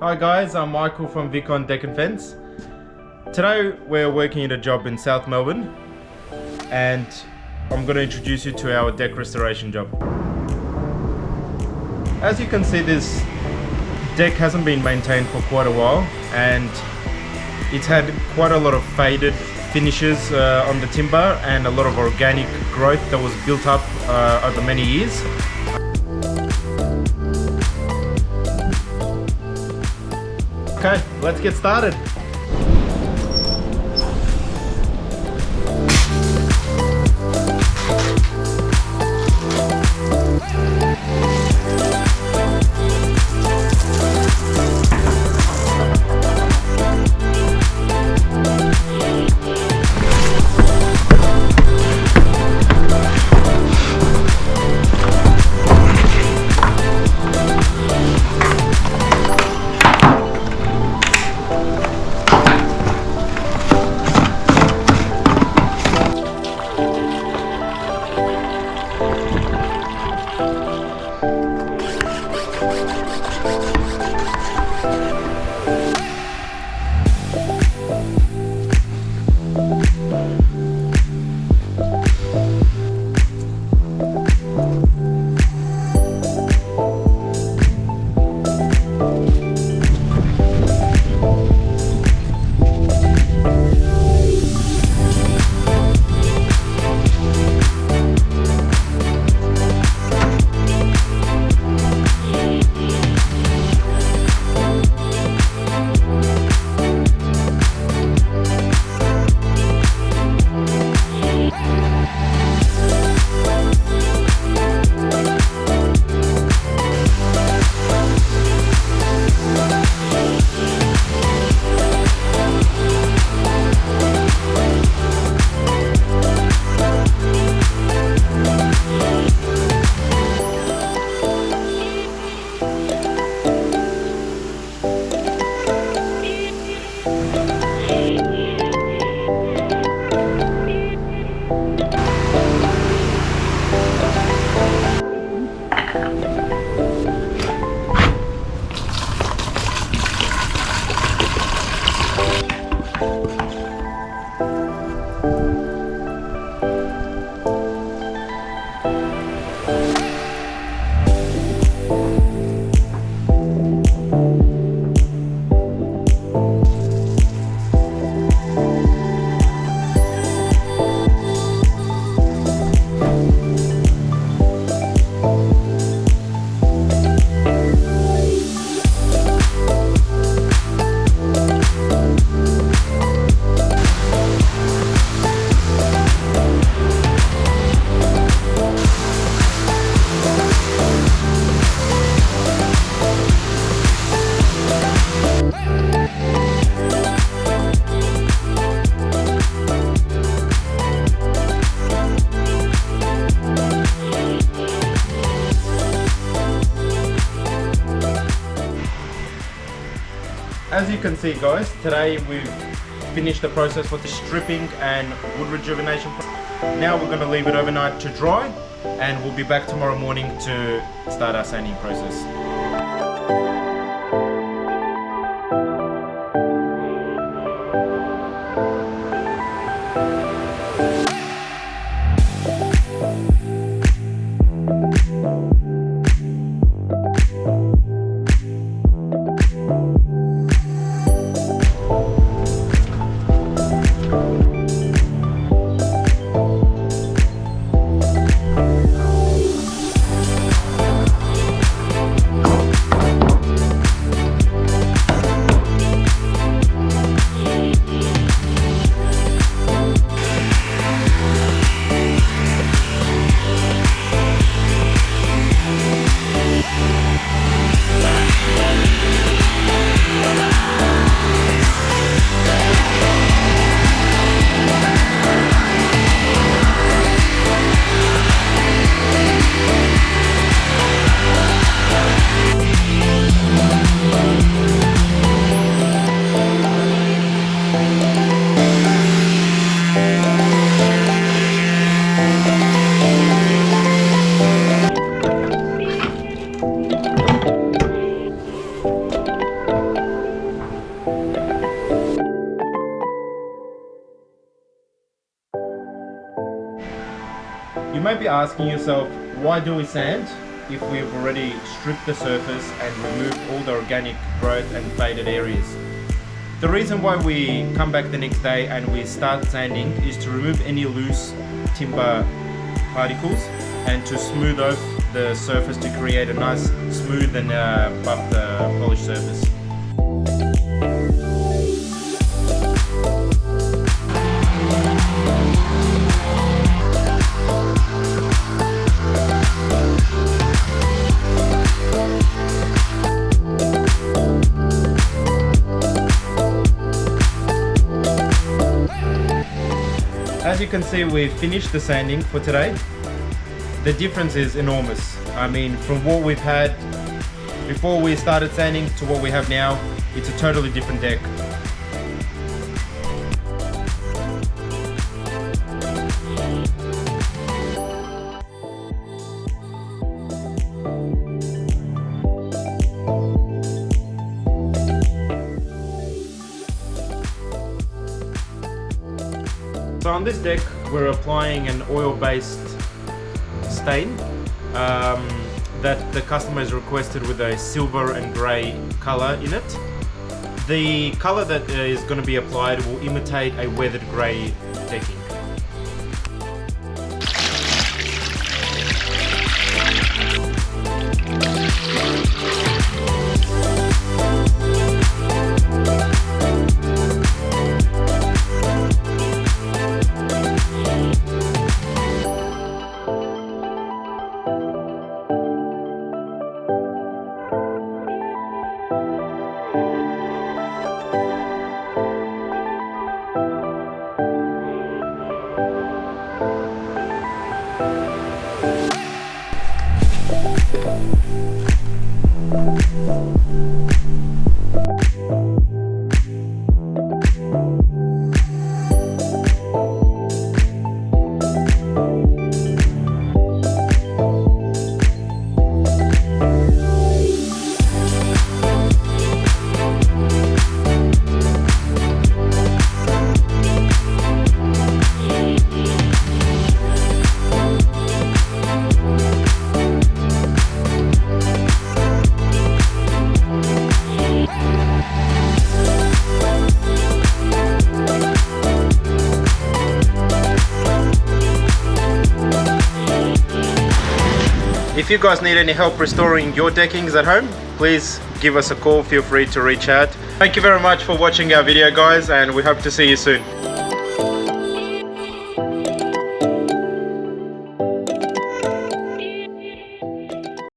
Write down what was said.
Hi guys, I'm Michael from Viccon Deck and Fence. Today we're working at a job in South Melbourne and I'm going to introduce you to our deck restoration job. As you can see, this deck hasn't been maintained for quite a while and it's had quite a lot of faded finishes on the timber and a lot of organic growth that was built up over many years. Okay, let's get started. As you can see guys, today we've finished the process for the stripping and wood rejuvenation. Now we're going to leave it overnight to dry and we'll be back tomorrow morning to start our sanding process. might be asking yourself, why do we sand if we've already stripped the surface and removed all the organic growth and faded areas? The reason why we come back the next day and we start sanding is to remove any loose timber particles and to smooth off the surface to create a nice smooth and buff polished surface. As you can see, we've finished the sanding for today. The difference is enormous. I mean, from what we've had before we started sanding to what we have now, it's a totally different deck. So on this deck, we're applying an oil-based stain that the customer has requested with a silver and grey colour in it. The colour that is going to be applied will imitate a weathered grey decking. If you guys need any help restoring your deckings at home, please give us a call, feel free to reach out. Thank you very much for watching our video guys, and we hope to see you soon.